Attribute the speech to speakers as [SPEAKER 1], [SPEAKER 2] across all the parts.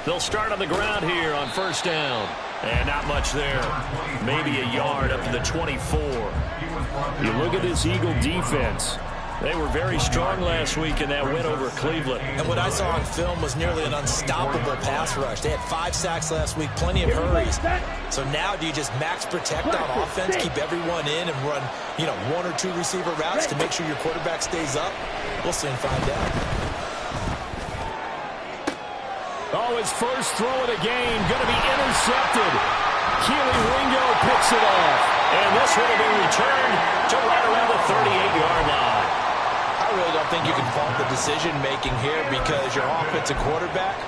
[SPEAKER 1] They'll start on the ground here on first down. And not much there. Maybe a yard up to the 24. You look at this Eagle defense. They were very strong last week in that win over Cleveland.
[SPEAKER 2] And what I saw on film was nearly an unstoppable pass rush. They had 5 sacks last week, plenty of hurries. So now do you just max protect on offense, keep everyone in, and run, 1 or 2 receiver routes to make sure your quarterback stays up? We'll soon find out.
[SPEAKER 1] Oh, his first throw of the game going to be intercepted. Keely Ringo picks it off. And this one will be returned to right around the 38-yard line.
[SPEAKER 2] I really don't think you can fault the decision-making here because your offensive quarterback,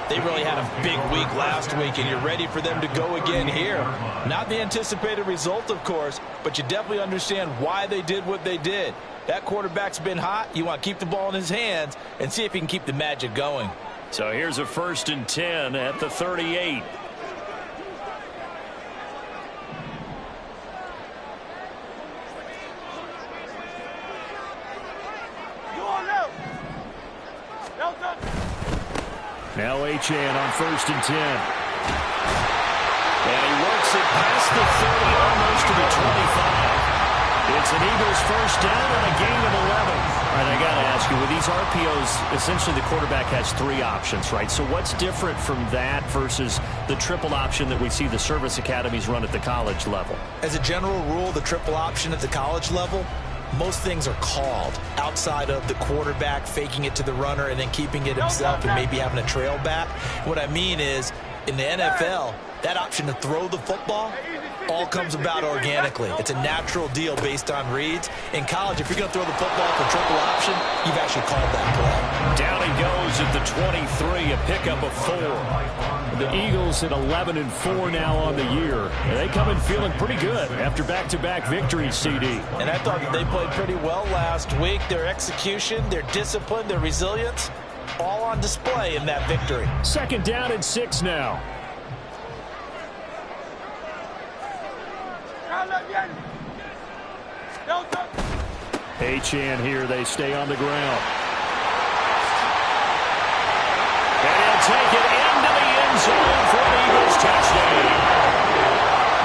[SPEAKER 2] they really had a big week last week, and you're ready for them to go again here. Not the anticipated result, of course, but you definitely understand why they did what they did. That quarterback's been hot. You want to keep the ball in his hands and see if he can keep the magic going.
[SPEAKER 1] So here's a 1st and 10 at the 38. Now Achane on 1st and 10. And he works it past the 30, almost to the 25. It's an Eagles first down and a gain of 11. All right, I got to ask you, with these RPOs, essentially the quarterback has 3 options, right? So what's different from that versus the triple option that we see the service academies run at the college level?
[SPEAKER 2] As a general rule, the triple option at the college level, most things are called outside of the quarterback faking it to the runner and then keeping it himself and maybe having a trail back. What I mean is, in the NFL, that option to throw the football all comes about organically. It's a natural deal based on reads. In college, if you're going to throw the football for triple option, you've actually called that play.
[SPEAKER 1] Down he goes at the 23, a pickup of 4. The Eagles at 11-4 now on the year. And they come in feeling pretty good after back-to-back victories, CD.
[SPEAKER 2] And I thought that they played pretty well last week. Their execution, their discipline, their resilience, all on display in that victory.
[SPEAKER 1] 2nd down and 6 now. Achane here, they stay on the ground. And he'll take it into the end zone for an Eagles touchdown.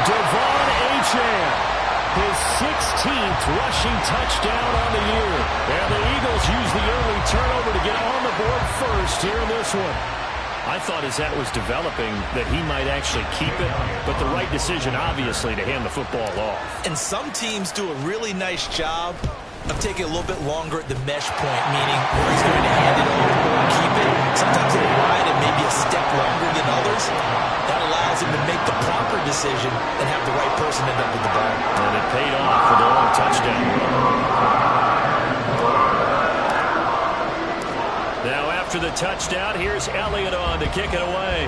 [SPEAKER 1] Devon Achane, his 16th rushing touchdown on the year. And the Eagles use the early turnover to get on the board first here in this one. I thought as that was developing that he might actually keep it, but the right decision, obviously, to hand the football off.
[SPEAKER 2] And some teams do a really nice job of taking a little bit longer at the mesh point, meaning where he's going to hand it over or keep it. Sometimes they ride it maybe a step longer than others. That allows him to make the proper decision and have the right person end up with the ball.
[SPEAKER 1] And it paid off for the long touchdown. Now after the touchdown, here's Elliott on to kick it away.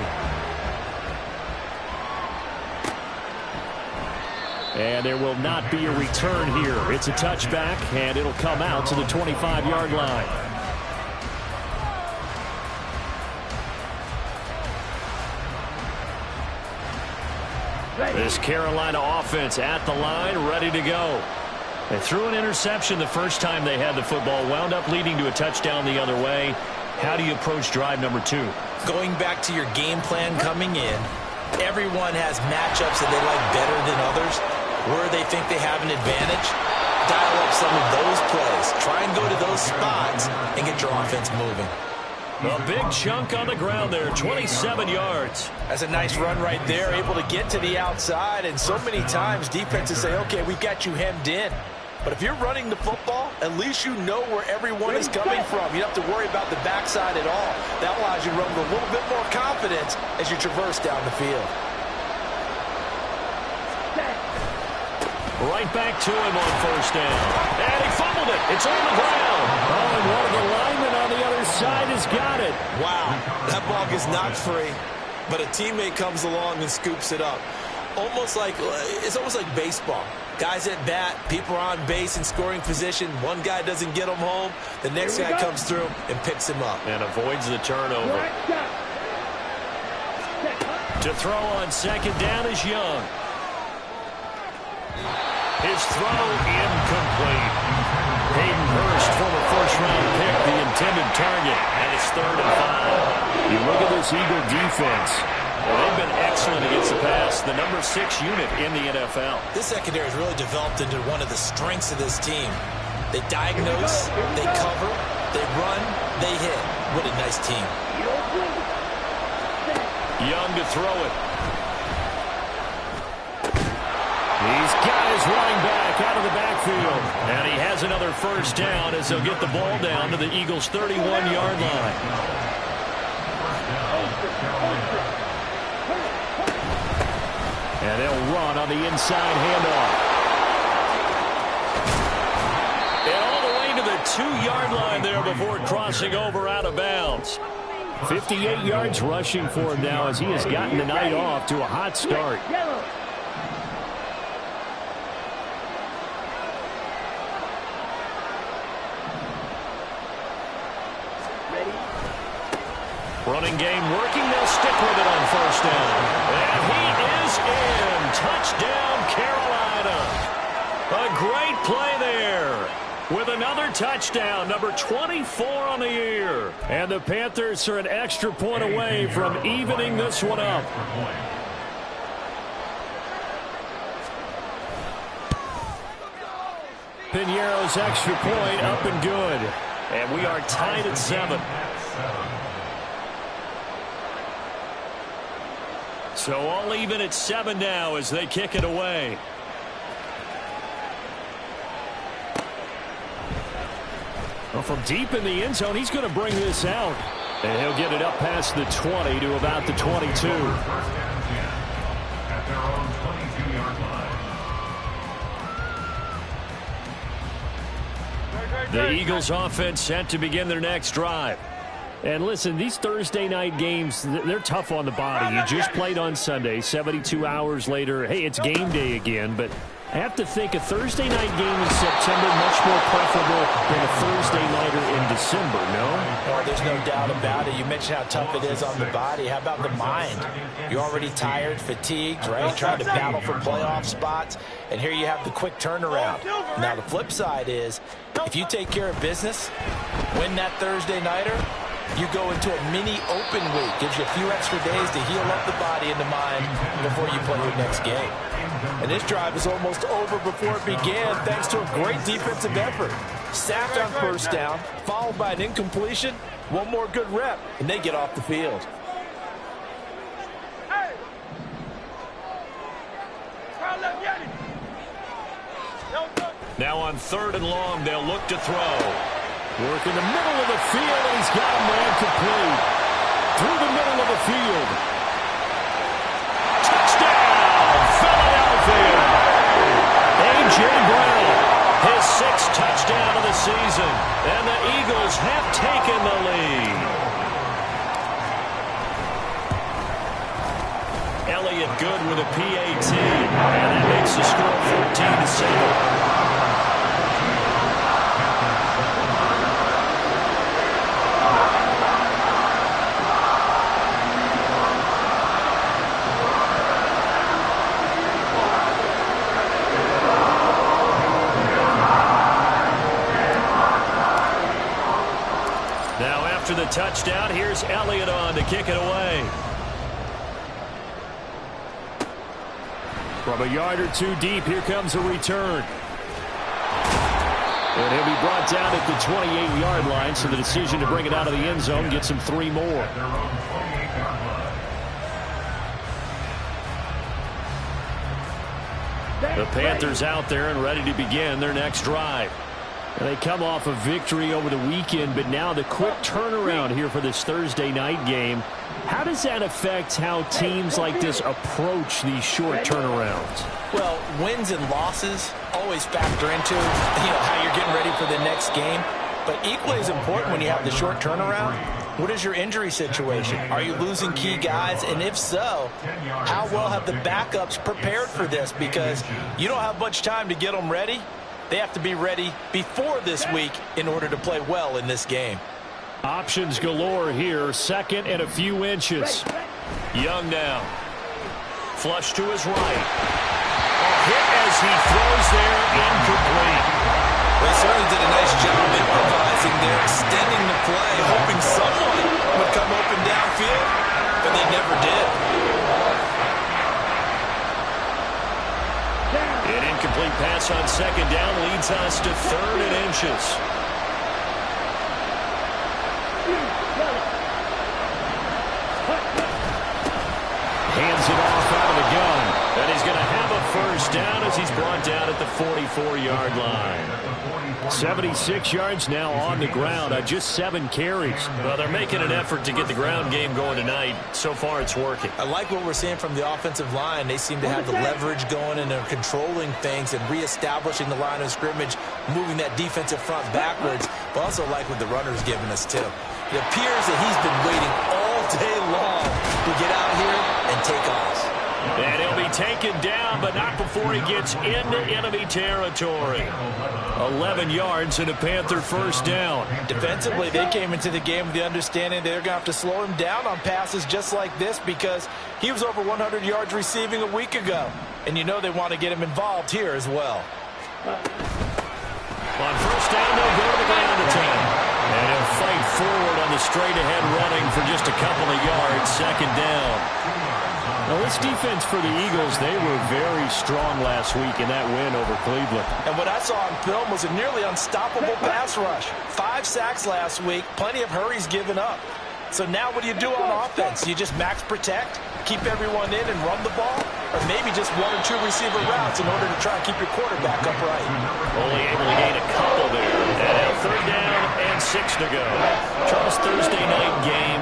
[SPEAKER 1] And there will not be a return here. It's a touchback, and it'll come out to the 25-yard line. This Carolina offense at the line, ready to go. They threw an interception the first time they had the football, wound up leading to a touchdown the other way. How do you approach drive number 2?
[SPEAKER 2] Going back to your game plan coming in, everyone has matchups that they like better than others, where they think they have an advantage. Dial up some of those plays. Try and go to those spots and get your offense moving.
[SPEAKER 1] A big chunk on the ground there, 27 yards.
[SPEAKER 2] That's a nice run right there, able to get to the outside. And so many times defenses say, okay, we've got you hemmed in. But if you're running the football, at least you know where everyone is coming from. You don't have to worry about the backside at all. That allows you to run with a little bit more confidence as you traverse down the field.
[SPEAKER 1] Right back to him on first down. And he fumbled it. It's on the ground. Oh, and one of the linemen on the other side has got it.
[SPEAKER 2] Wow, that ball gets knocked free, but a teammate comes along and scoops it up. It's almost like baseball. Guys at bat, people are on base in scoring position. One guy doesn't get him home. The next guy comes through and picks him up.
[SPEAKER 1] And avoids the turnover. To throw on second down is Young. His throw incomplete. target, and it's 3rd and 5. You look at this Eagle defense. Well, they've been excellent against the pass, the number 6 unit in the NFL.
[SPEAKER 2] This secondary has really developed into one of the strengths of this team. They diagnose, they cover, they run, they hit. What a nice team.
[SPEAKER 1] Young to throw it. He's got his running back out of the backfield. And he has another first down as they'll get the ball down to the Eagles' 31-yard line. And they'll run on the inside handoff. And all the way to the 2-yard line there before crossing over out of bounds. 58 yards rushing for him now as he has gotten the night off to a hot start. Running game working. They'll stick with it on first down. And he is in. Touchdown, Carolina. A great play there with another touchdown, number 24 on the year. And the Panthers are an extra point away from evening this one up. Piñeiro's extra point up and good. And we are tied at 7. So all even at 7 now as they kick it away. Well, from deep in the end zone, he's going to bring this out. And he'll get it up past the 20 to about the 22. The Eagles offense set to begin their next drive. And listen, these Thursday night games, they're tough on the body. You just played on Sunday, 72 hours later. Hey, it's game day again, but I have to think a Thursday night game in September much more preferable than a Thursday nighter in December, no?
[SPEAKER 2] Oh, there's no doubt about it. You mentioned how tough it is on the body. How about the mind? You're already tired, fatigued, right? Trying to battle for playoff spots, and here you have the quick turnaround. Now, the flip side is, if you take care of business, win that Thursday nighter, you go into a mini open week. Gives you a few extra days to heal up the body and the mind before you play your next game. And this drive is almost over before it began thanks to a great defensive effort. Sacked on first down, followed by an incompletion, one more good rep, and they get off the field.
[SPEAKER 1] Now on 3rd and long, they'll look to throw. Work in the middle of the field, and he's got him ran complete. Through the middle of the field. Touchdown, Philadelphia. A.J. Brown, his 6th touchdown of the season. And the Eagles have taken the lead. Elliott good with a PAT. And that makes the score 14-7. After the touchdown, here's Elliott on to kick it away. From a yard or two deep, here comes a return. And he'll be brought down at the 28-yard line, so the decision to bring it out of the end zone gets him 3 more. The Panthers out there and ready to begin their next drive. And they come off a victory over the weekend, but now the quick turnaround here for this Thursday night game. How does that affect how teams like this approach these short turnarounds?
[SPEAKER 2] Well, wins and losses always factor into how you're getting ready for the next game. But equally as important when you have the short turnaround, what is your injury situation? Are you losing key guys? And if so, how well have the backups prepared for this? Because you don't have much time to get them ready. They have to be ready before this week in order to play well in this game.
[SPEAKER 1] Options galore here. 2nd and a few inches. Young now. Flush to his right. A hit as he throws there, incomplete.
[SPEAKER 2] They certainly did a nice job improvising there, extending the play, hoping someone would come open downfield, but they never did.
[SPEAKER 1] An incomplete pass on second down leads us to 3rd and inches. Hands it off out of the gun. And he's going to have a first down as he's brought down at the 44-yard line. 76 yards now on the ground on just 7 carries. Well, they're making an effort to get the ground game going tonight. So far, it's working.
[SPEAKER 2] I like what we're seeing from the offensive line. They seem to have the leverage going, and they're controlling things and reestablishing the line of scrimmage, moving that defensive front backwards. But also like what the runner's giving us, too. It appears that he's been waiting all day long to get out here and take off.
[SPEAKER 1] And he'll be taken down, but not before he gets into enemy territory. 11 yards and a Panther first down.
[SPEAKER 2] Defensively, they came into the game with the understanding they're going to have to slow him down on passes just like this because he was over 100 yards receiving a week ago. And you know they want to get him involved here as well.
[SPEAKER 1] On first down, they'll go to the ground attack. And he'll fight forward on the straight-ahead running for just a couple of yards, second down. Now, this defense for the Eagles, they were very strong last week in that win over Cleveland.
[SPEAKER 2] And what I saw on film was a nearly unstoppable pass rush. 5 sacks last week, plenty of hurries given up. So now what do you do on offense? You just max protect, keep everyone in and run the ball? Or maybe just 1 or 2 receiver routes in order to try and keep your quarterback upright?
[SPEAKER 1] Only able to gain a couple there. And now 3rd down and 6 to go. Charles, Thursday night game.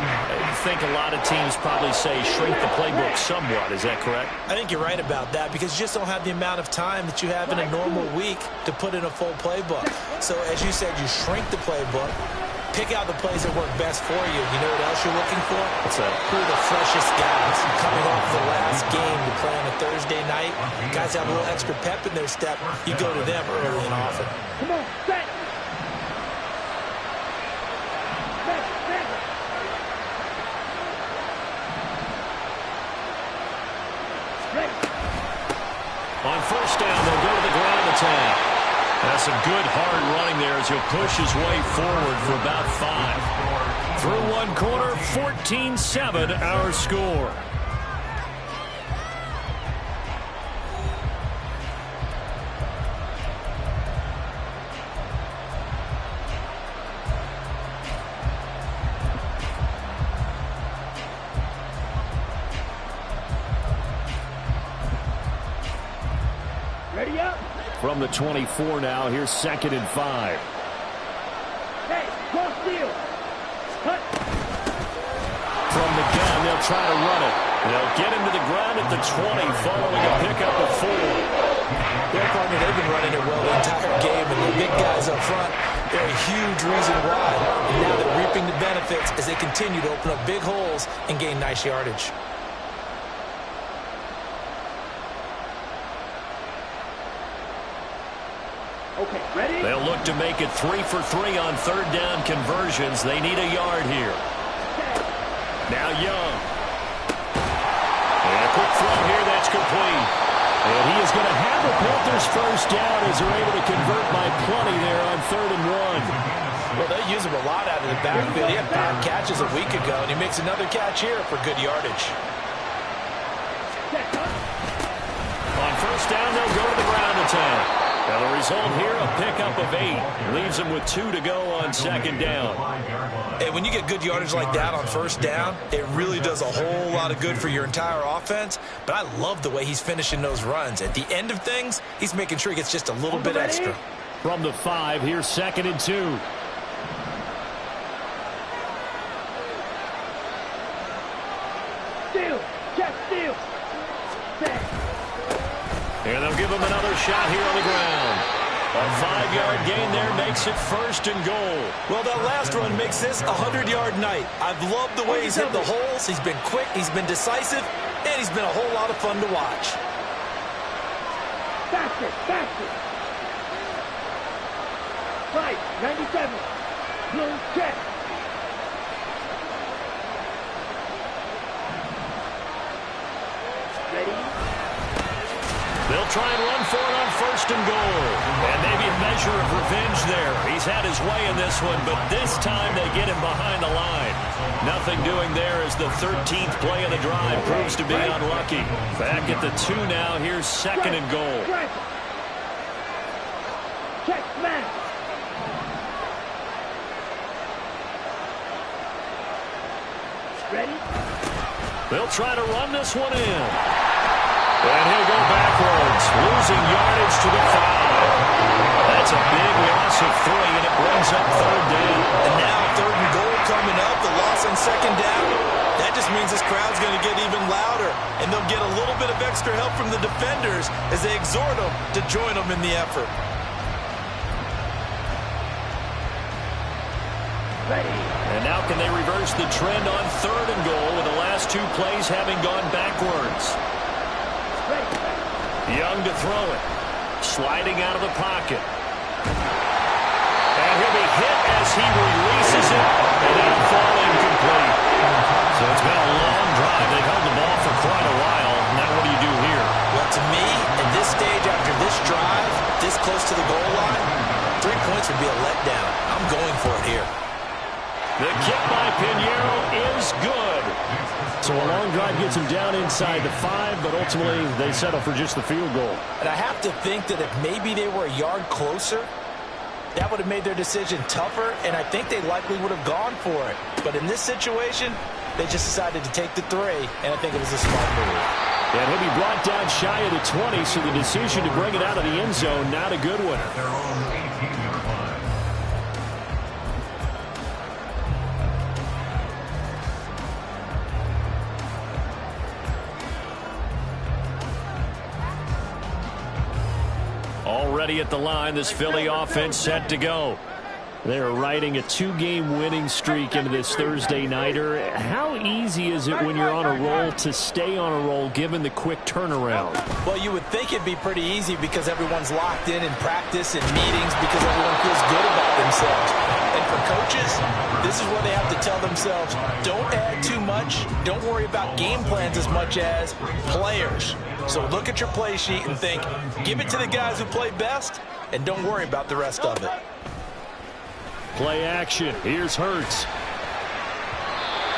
[SPEAKER 1] I think a lot of teams probably say shrink the playbook somewhat. Is that correct?
[SPEAKER 2] I think you're right about that because you just don't have the amount of time that you have in a normal week to put in a full playbook. So as you said, you shrink the playbook, pick out the plays that work best for you. You know what else you're looking for?
[SPEAKER 1] What's that?
[SPEAKER 2] Who are the freshest guys coming off the last game to play on a Thursday night? Guys have a little extra pep in their step. You go to them early and often.
[SPEAKER 3] Come on, set.
[SPEAKER 1] On first down, they'll go to the ground attack. That's some good hard running there as he'll push his way forward for about 5. Through one quarter, 14-7 our score.
[SPEAKER 3] Ready up.
[SPEAKER 1] From the 24 now, here's 2nd and 5.
[SPEAKER 3] Hey, cross field. Cut.
[SPEAKER 1] From the gun, they'll try to run it. They'll get him to the ground at the 20, following a pickup of 4.
[SPEAKER 2] Their partner, they've been running it well the entire game, and the big guys up front, they're a huge reason why. And now they're reaping the benefits as they continue to open up big holes and gain nice yardage.
[SPEAKER 3] Okay, ready?
[SPEAKER 1] They'll look to make it 3 for 3 on 3rd down conversions. They need a yard here. Now Young. And a quick throw here, that's complete. And he is going to have the Panthers first down as they're able to convert by plenty there on 3rd and 1.
[SPEAKER 2] Well, they use him a lot out of the backfield. He had 5 catches a week ago, and he makes another catch here for good yardage.
[SPEAKER 1] On first down, they'll go to the ground attack. Now the result here, a pickup of 8. Leaves them with 2 to go on 2nd down.
[SPEAKER 2] And when you get good yardage like that on first down, it really does a whole lot of good for your entire offense. But I love the way he's finishing those runs. At the end of things, he's making sure he gets just a little bit extra.
[SPEAKER 1] From the 5, here's 2nd and 2.
[SPEAKER 3] Steal. Check steal. Set.
[SPEAKER 1] And they'll give him another shot here on the ground. A 5-yard gain there makes it 1st and goal.
[SPEAKER 2] Well, that last run makes this a 100-yard night. I've loved the way he's hit the holes. He's been quick, he's been decisive, and he's been a whole lot of fun to watch.
[SPEAKER 3] Faster, faster. Right, 97. Blue, check. Ready?
[SPEAKER 1] They'll try and run for it on 1st and goal. And maybe a measure of revenge there. He has had his way in this one, but this time they get him behind the line. Nothing doing there as the 13th play of the drive proves to be unlucky. Back at the 2 now. Here's 2nd and goal.
[SPEAKER 3] Check, man. Ready?
[SPEAKER 1] They'll try to run this one in. And he'll go backwards, losing yardage to the 5. That's a big loss of 3, and it brings up 3rd down.
[SPEAKER 2] And now 3rd and goal coming up, the loss on 2nd down. That just means this crowd's going to get even louder, and they'll get a little bit of extra help from the defenders as they exhort them to join them in the effort.
[SPEAKER 3] Ready.
[SPEAKER 1] And now can they reverse the trend on 3rd and goal with the last 2 plays having gone backwards? Young to throw it. Sliding out of the pocket. And he'll be hit as he releases it. And it'll fall incomplete. So it's been a long drive. They've held the ball for quite a while. Now what do you do here?
[SPEAKER 2] Well, to me, at this stage after this drive, this close to the goal line, 3 points would be a letdown. I'm going for it here.
[SPEAKER 1] The kick by Pinheiro is good. So a long drive gets him down inside the 5, but ultimately they settle for just the field goal.
[SPEAKER 2] And I have to think that if maybe they were a yard closer, that would have made their decision tougher, and I think they likely would have gone for it. But in this situation, they just decided to take the 3, and I think it was a smart move.
[SPEAKER 1] And he'll be brought down shy of the 20, so the decision to bring it out of the end zone, not a good one. Already at the line, this Philly offense set to go. They're riding a 2-game winning streak into this Thursday nighter. How easy is it when you're on a roll to stay on a roll given the quick turnaround?
[SPEAKER 2] Well, you would think it'd be pretty easy because everyone's locked in practice and meetings because everyone feels good about themselves. And for coaches, this is where they have to tell themselves, don't add too much, don't worry about game plans as much as players. So look at your play sheet and think, give it to the guys who play best, and don't worry about the rest of it.
[SPEAKER 1] Play action. Here's Hurts.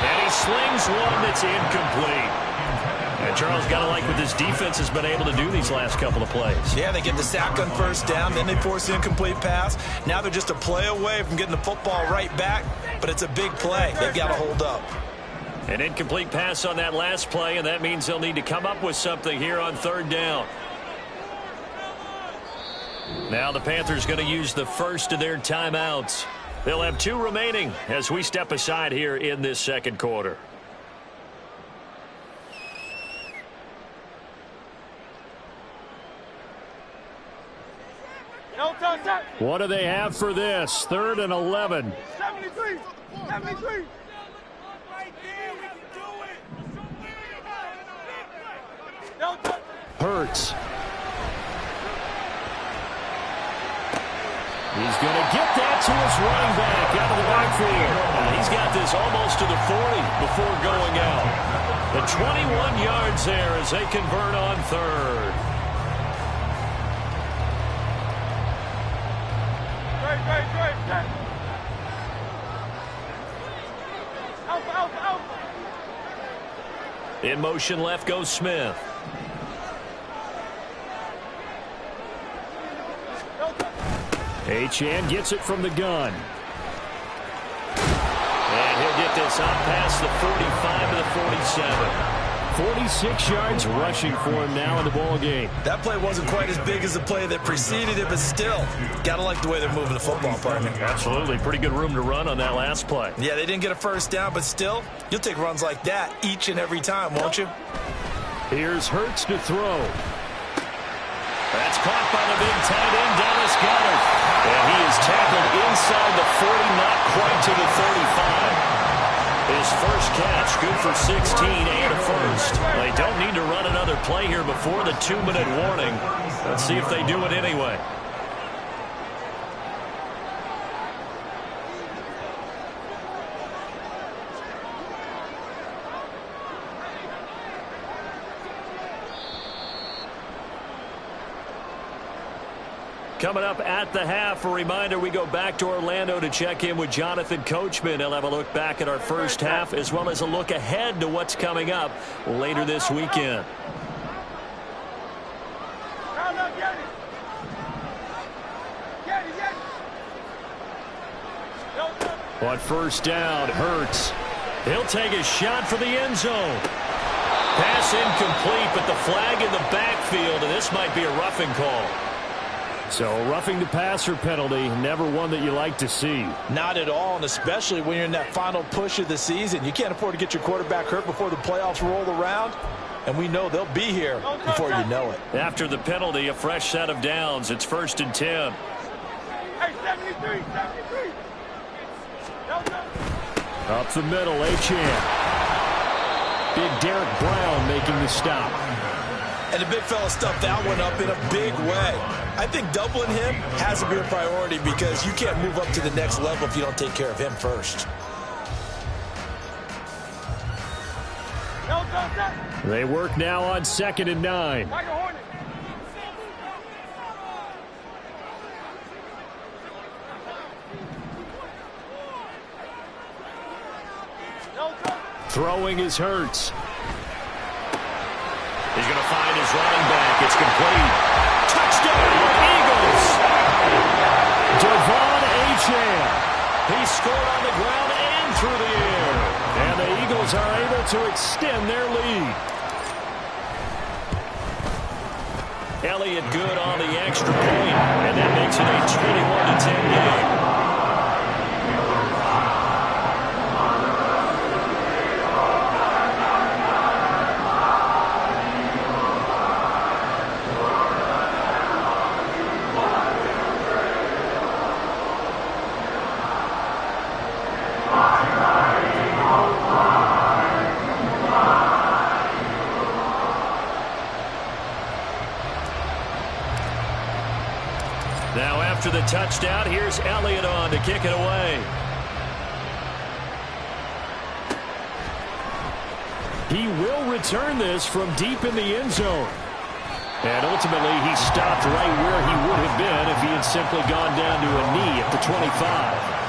[SPEAKER 1] And he slings one that's incomplete. And Charles, got to like what this defense has been able to do these last couple of plays.
[SPEAKER 2] Yeah, they get the sack on 1st down, then they force an incomplete pass. Now they're just a play away from getting the football right back, but it's a big play. They've got to hold up.
[SPEAKER 1] An incomplete pass on that last play, and that means they'll need to come up with something here on 3rd down. Now the Panthers going to use the first of their timeouts. They'll have 2 remaining as we step aside here in this 2nd quarter. What do they have for this? 3rd and 11.
[SPEAKER 3] 73. 73.
[SPEAKER 1] Hurts. He's going to get that to his running back out of the backfield. And he's got this almost to the 40 before going out. The 21 yards there as they convert on 3rd. In motion left goes Smith. Achane gets it from the gun. And he'll get this out past the 45 to the 47. 46 yards rushing for him now in the ball game.
[SPEAKER 2] That play wasn't quite as big as the play that preceded it, but still, got to like the way they're moving the football, partner.
[SPEAKER 1] Absolutely. Pretty good room to run on that last play.
[SPEAKER 2] Yeah, they didn't get a 1st down, but still, you'll take runs like that each and every time, won't you?
[SPEAKER 1] Here's Hurts to throw. That's caught by the big tight end, Dallas Goedert. And he is tackled inside the 40, not quite to the 35. His first catch, good for 16 and a 1st. They don't need to run another play here before the 2-minute warning. Let's see if they do it anyway. Coming up at the half, a reminder, we go back to Orlando to check in with Jonathan Coachman. He'll have a look back at our first half as well as a look ahead to what's coming up later this weekend. On first down, Hurts. He'll take a shot for the end zone. Pass incomplete, but the flag in the backfield, and this might be a roughing call. So a roughing the passer penalty, never one that you like to see.
[SPEAKER 2] Not at all, and especially when you're in that final push of the season. You can't afford to get your quarterback hurt before the playoffs roll around, and we know they'll be here before you know it.
[SPEAKER 1] After the penalty, a fresh set of downs. It's 1st and 10.
[SPEAKER 3] Hey, 73.
[SPEAKER 1] Up the middle, Achane. Big Derek Brown making the stop.
[SPEAKER 2] And the big fella stuffed that one up in a big way. I think doubling him has to be a priority because you can't move up to the next level if you don't take care of him first.
[SPEAKER 1] They work now on 2nd and 9. Throwing is Hurts. He's going to find his running back. It's complete. Touchdown, Eagles! Devon Achane. He scored on the ground and through the air. And the Eagles are able to extend their lead. Elliott good on the extra point. And that makes it a 21-10 game. Now after the touchdown, here's Elliott on to kick it away. He will return this from deep in the end zone. And ultimately, he stopped right where he would have been if he had simply gone down to a knee at the 25.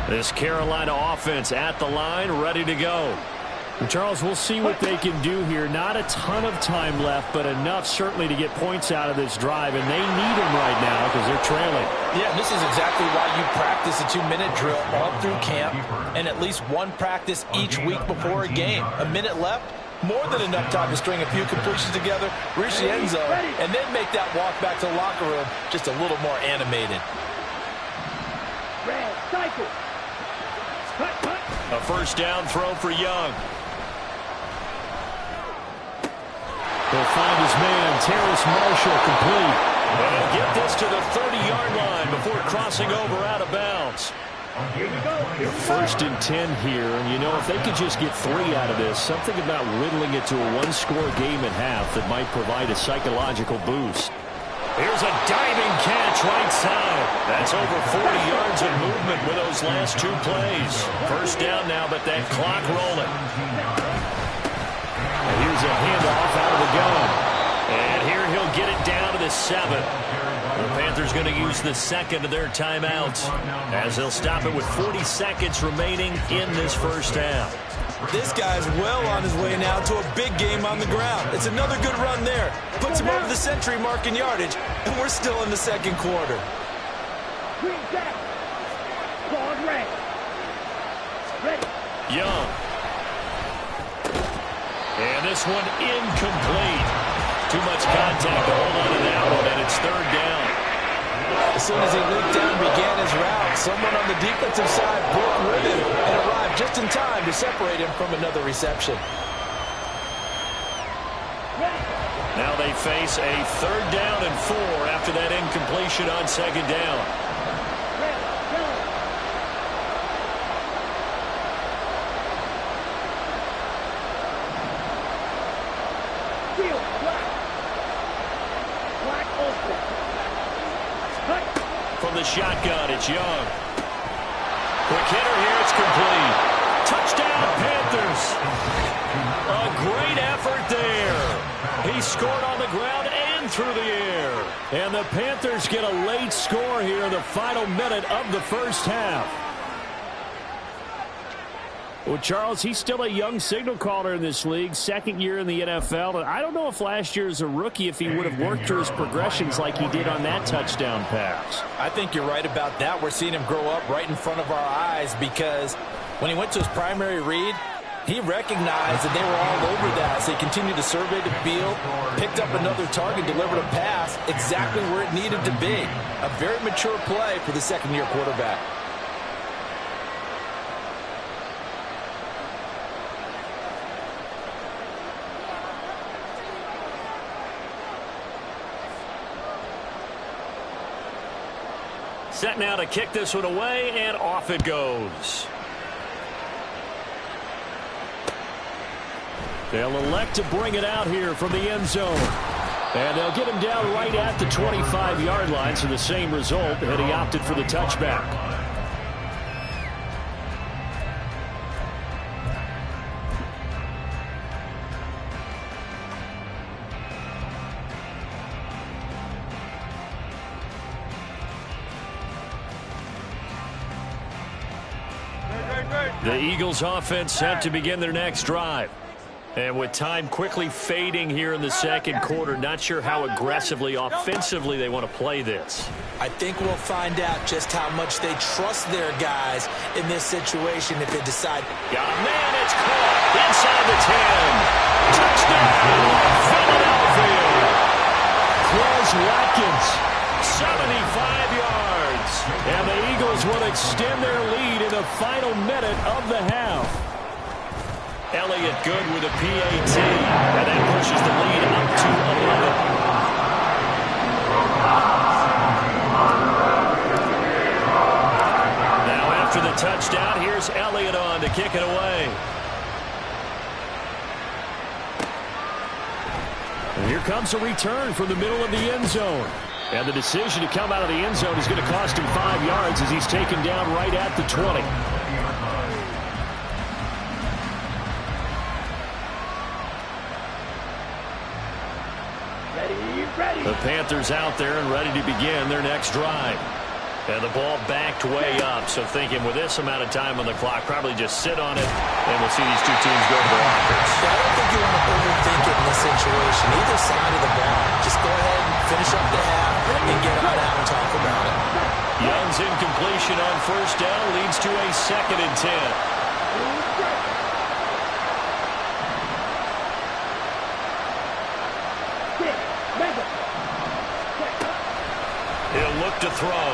[SPEAKER 1] This Carolina offense at the line, ready to go. And Charles, we'll see what they can do here. Not a ton of time left, but enough certainly to get points out of this drive, and they need them right now because they're trailing.
[SPEAKER 2] Yeah, this is exactly why you practice a 2-minute drill all through camp and at least one practice each week before a game. A minute left, more than enough time to string a few completions together, reach the end zone, and then make that walk back to the locker room just a little more animated.
[SPEAKER 3] Red, cycle.
[SPEAKER 1] A first down throw for Young. He'll find his man, Terrace Marshall, complete. And he'll get this to the 30-yard line before crossing over out of bounds.
[SPEAKER 3] Here we go. Here we go.
[SPEAKER 1] 1st and 10 here, and you know, if they could just get 3 out of this, something about whittling it to a one-score game at half that might provide a psychological boost. Here's a diving catch right side. That's over 40 yards of movement with those last 2 plays. First down now, but that clock rolling. And here's a handoff out of the gun. And here he'll get it down to the 7. The Panthers going to use the second of their timeouts as they'll stop it with 40 seconds remaining in this first half.
[SPEAKER 2] This guy's well on his way now to a big game on the ground. It's another good run there. Puts him over the century mark in yardage, and we're still in the second quarter.
[SPEAKER 3] Green jack. Ball red. Ready.
[SPEAKER 1] Young. And this one incomplete. Too much contact to hold on to that one, and it's 3rd down.
[SPEAKER 2] As soon as he leaped down and began his route, someone on the defensive side broke with him and arrived just in time to separate him from another reception.
[SPEAKER 1] Now they face a 3rd down and 4 after that incompletion on 2nd down. From the shotgun. It's Young. Quick hitter here. It's complete. Touchdown, Panthers. A great effort there. He scored on the ground and through the air. And the Panthers get a late score here in the final minute of the first half. Well, Charles, he's still a young signal caller in this league, second year in the NFL. And I don't know if last year as a rookie, if he would have worked through his progressions like he did on that touchdown pass.
[SPEAKER 2] I think you're right about that. We're seeing him grow up right in front of our eyes because when he went to his primary read, he recognized that they were all over that. So he continued to survey the field, picked up another target, delivered a pass exactly where it needed to be. A very mature play for the second-year quarterback.
[SPEAKER 1] Set now to kick this one away, and off it goes. They'll elect to bring it out here from the end zone. And they'll get him down right at the 25-yard line, so the same result, and he opted for the touchback. The Eagles offense set to begin their next drive. And with time quickly fading here in the second quarter, not sure how aggressively, offensively they want to play this.
[SPEAKER 2] I think we'll find out just how much they trust their guys in this situation if they decide.
[SPEAKER 1] Got a man, it's caught inside the 10. Touchdown, Philadelphia. Quez Watkins, 75 yards. And the Eagles will extend their lead in the final minute of the half. Elliott good with a PAT, and that pushes the lead up to 11. Now after the touchdown, here's Elliott on to kick it away. And here comes a return from the middle of the end zone. And the decision to come out of the end zone is going to cost him 5 yards as he's taken down right at the 20. The Panthers out there and ready to begin their next drive. And the ball backed way up, so thinking with this amount of time on the clock, probably just sit on it, and we'll see these two teams go to the lockers.
[SPEAKER 2] I don't think you want to overthink it in this situation. Either side of the ball, just go ahead and finish up the half and get on out and talk about it.
[SPEAKER 1] Young's incompletion on first down leads to a 2nd and 10. He'll look to throw.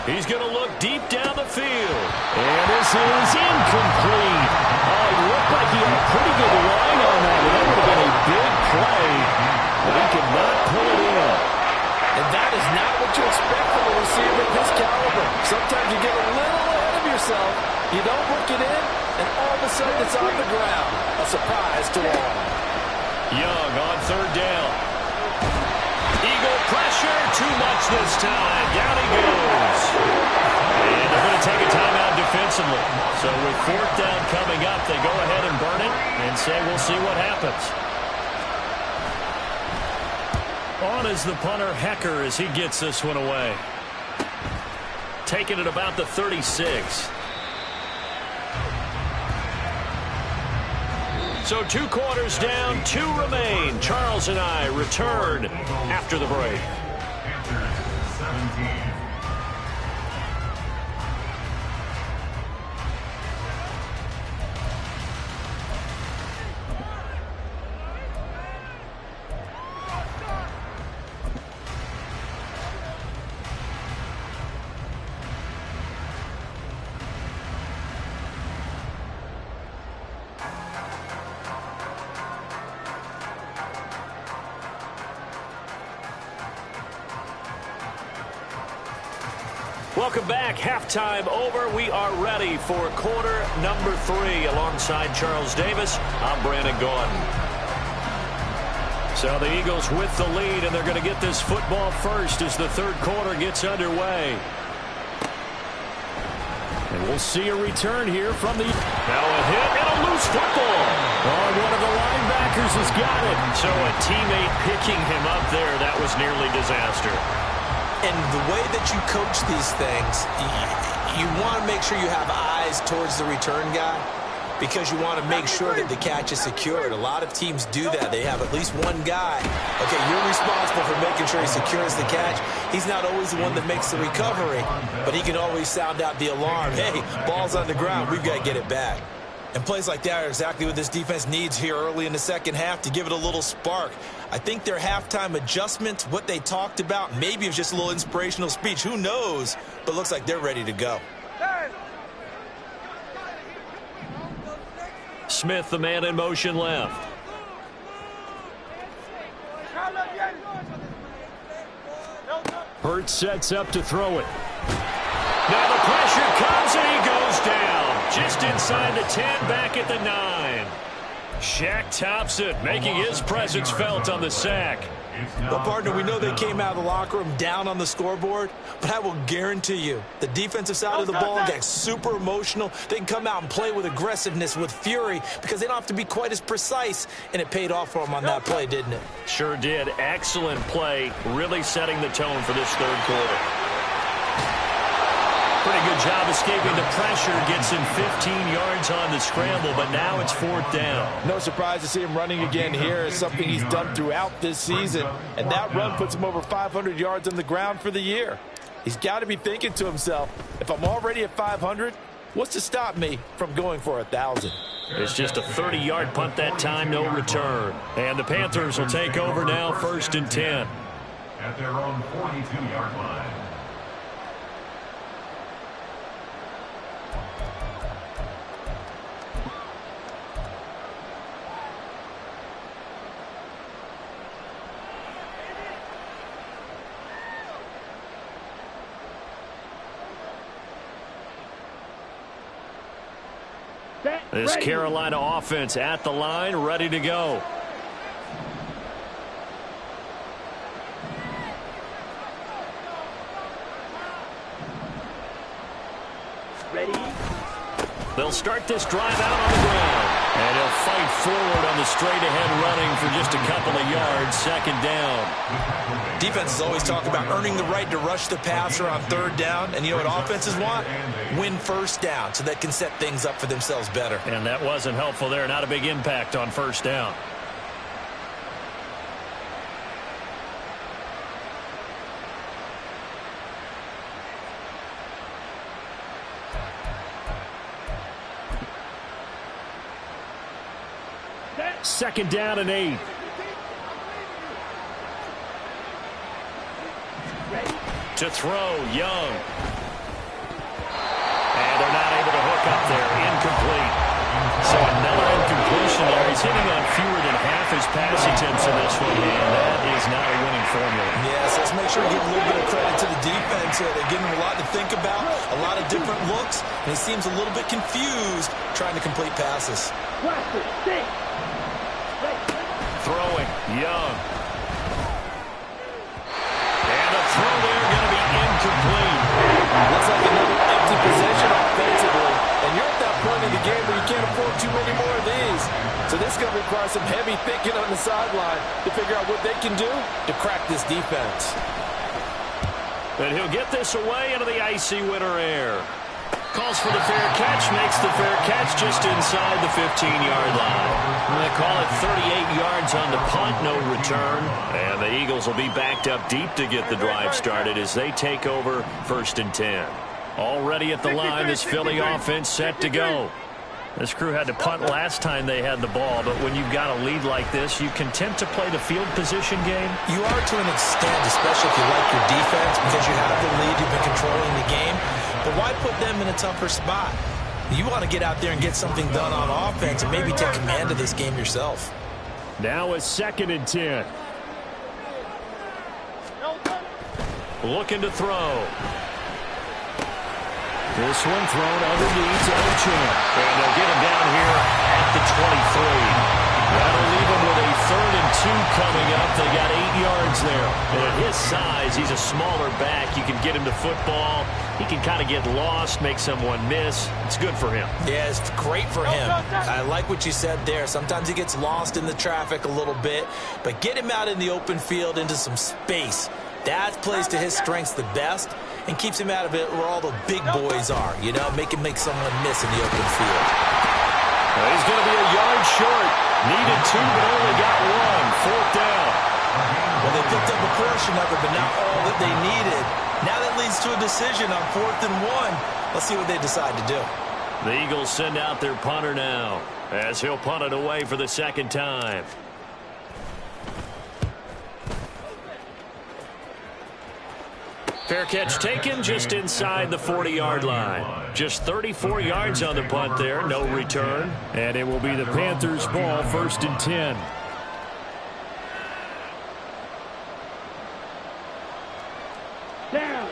[SPEAKER 1] He's going to look deep down the field. And this is incomplete. Oh, it looked like he had a pretty good line on that. That would have been a big play, but he could not pull it in.
[SPEAKER 2] And that is not what you expect from a receiver of his caliber. Sometimes you get a little ahead of yourself. You don't hook it in, and all of a sudden it's on the ground. A surprise to all.
[SPEAKER 1] Young on third down. Eagle pressure, too much this time. Down he goes. And they're going to take a timeout defensively. So with 4th down coming up, they go ahead and burn it and say we'll see what happens. On is the punter, Hecker, as he gets this one away. Taking it about the 36. So 2 quarters down, 2 remain. Charles and I return after the break. Welcome back. Halftime over. We are ready for quarter number 3. Alongside Charles Davis, I'm Brandon Gordon. So the Eagles with the lead, and they're going to get this football first as the third quarter gets underway. And we'll see a return here from the... Now a hit and a loose football. Oh, one of the linebackers has got it. So a teammate picking him up there, that was nearly disaster.
[SPEAKER 2] And the way that you coach these things, you want to make sure you have eyes towards the return guy, because you want to make sure that the catch is secured. A lot of teams do that. They have at least one guy. Okay, you're responsible for making sure he secures the catch. He's not always the one that makes the recovery, but he can always sound out the alarm. Hey, ball's on the ground. We've got to get it back. And plays like that are exactly what this defense needs here early in the second half to give it a little spark. I think their halftime adjustments, what they talked about, maybe it was just a little inspirational speech. Who knows? But it looks like they're ready to go.
[SPEAKER 1] Smith, the man in motion left. Hurts sets up to throw it. Now the pressure comes and he goes down. Just inside the 10, back at the 9. Shaq tops it, making his presence felt on the sack.
[SPEAKER 2] Well, partner, we know they came out of the locker room down on the scoreboard, but I will guarantee you the defensive side of the ball gets super emotional. They can come out and play with aggressiveness, with fury, because they don't have to be quite as precise, and it paid off for them on that play, didn't it?
[SPEAKER 1] Sure did. Excellent play, really setting the tone for this third quarter. Pretty good job escaping the pressure. Gets him 15 yards on the scramble, but now it's fourth down.
[SPEAKER 4] No surprise to see him running again here. It's something he's done throughout this season, and that run puts him over 500 yards on the ground for the year. He's got to be thinking to himself, if I'm already at 500, what's to stop me from going for 1,000?
[SPEAKER 1] It's just a 30-yard punt that time, no return. And the Panthers will take over now, 1st and 10.
[SPEAKER 5] At their own 42-yard line.
[SPEAKER 1] This Carolina offense at the line, ready to go.
[SPEAKER 3] Ready?
[SPEAKER 1] They'll start this drive out on the ground. And he'll fight forward on the straight-ahead running for just a couple of yards. 2nd down.
[SPEAKER 2] Defenses always talk about earning the right to rush the passer on 3rd down. And you know what offenses want? Win 1st down so they can set things up for themselves better.
[SPEAKER 1] And that wasn't helpful there. Not a big impact on 1st down. Second down and 8. To throw, Young. And they're not able to hook up there. Incomplete. So another incompletion there. He's hitting on fewer than half his pass attempts in this one, and that is not a winning formula.
[SPEAKER 2] Yes, let's make sure we give a little bit of credit to the defense here. They're giving him a lot to think about, a lot of different looks, and he seems a little bit confused trying to complete passes.
[SPEAKER 1] Throwing, Young. And a throw there going to be incomplete.
[SPEAKER 4] Looks like another empty possession offensively. And you're at that point in the game where you can't afford too many more of these. So this is going to require some heavy thinking on the sideline to figure out what they can do to crack this defense.
[SPEAKER 1] And he'll get this away into the icy winter air. Calls for the fair catch, makes the fair catch just inside the 15-yard line. They call it 38 yards on the punt, no return. And the Eagles will be backed up deep to get the drive started as they take over 1st and 10. Already at the line, this Philly offense set to go. This crew had to punt last time they had the ball, but when you've got a lead like this, you content to play the field position game?
[SPEAKER 2] You are to an extent, especially if you like your defense, because you have the lead, you've been controlling the game. But why put them in a tougher spot? You want to get out there and get something done on offense and maybe take command of this game yourself.
[SPEAKER 1] Now it's 2nd and 10. Looking to throw. This one thrown underneath to Ochamp. And they'll get him down here at the 23. That'll leave him with a 3rd and 2 coming up. They got 8 yards there. And at his size, he's a smaller back. You can get him to football. He can kind of get lost, make someone miss. It's good for him.
[SPEAKER 2] Yeah, it's great for him. I like what you said there. Sometimes he gets lost in the traffic a little bit, but get him out in the open field into some space. That plays to his strengths the best and keeps him out of it where all the big boys are, you know, make him make someone miss in the open field.
[SPEAKER 1] Well, he's going to be a yard short. Needed 2, but only got 1. 4th down.
[SPEAKER 2] Well, they picked up a portion of it, but not all that they needed. Now that leads to a decision on 4th and 1. Let's see what they decide to do.
[SPEAKER 1] The Eagles send out their punter now as he'll punt it away for the 2nd time. Fair catch taken just inside the 40-yard line. Just 34 yards on the punt there, no return. And it will be the Panthers' ball, 1st and 10.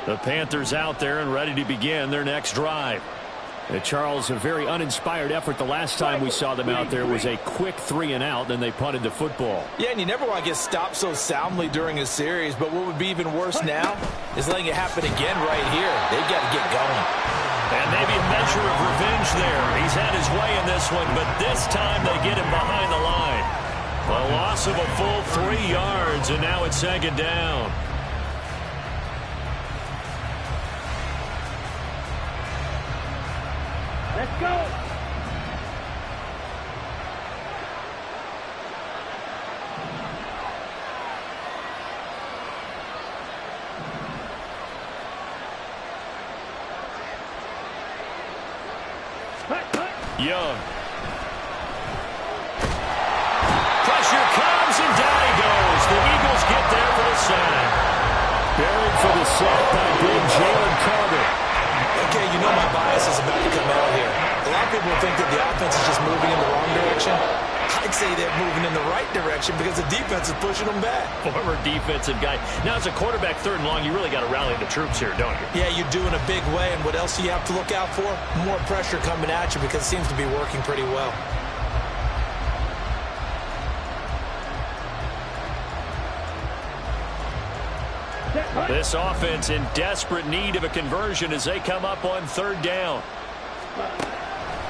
[SPEAKER 1] The Panthers out there and ready to begin their next drive. Charles, a very uninspired effort the last time we saw them out there was a quick 3 and out, then they punted the football.
[SPEAKER 2] Yeah, and you never want to get stopped so soundly during a series, but what would be even worse now is letting it happen again right here. They've got to get going.
[SPEAKER 1] And maybe a measure of revenge there. He's had his way in this one, but this time they get him behind the line. A loss of a full 3 yards, and now it's 2nd down.
[SPEAKER 3] Let's go.
[SPEAKER 1] Young. Pressure comes, and down he goes. The Eagles get there for the sack. Buried for the sack by big Jalen Carter.
[SPEAKER 2] Okay, you know my bias is about to come out here. A lot of people think that the offense is just moving in the wrong direction. I'd say they're moving in the right direction because the defense is pushing them back.
[SPEAKER 1] Former defensive guy. Now, as a quarterback, 3rd and long, you really got to rally the troops here, don't you?
[SPEAKER 2] Yeah, you do in a big way. And what else do you have to look out for? More pressure coming at you because it seems to be working pretty well.
[SPEAKER 1] This offense in desperate need of a conversion as they come up on 3rd down.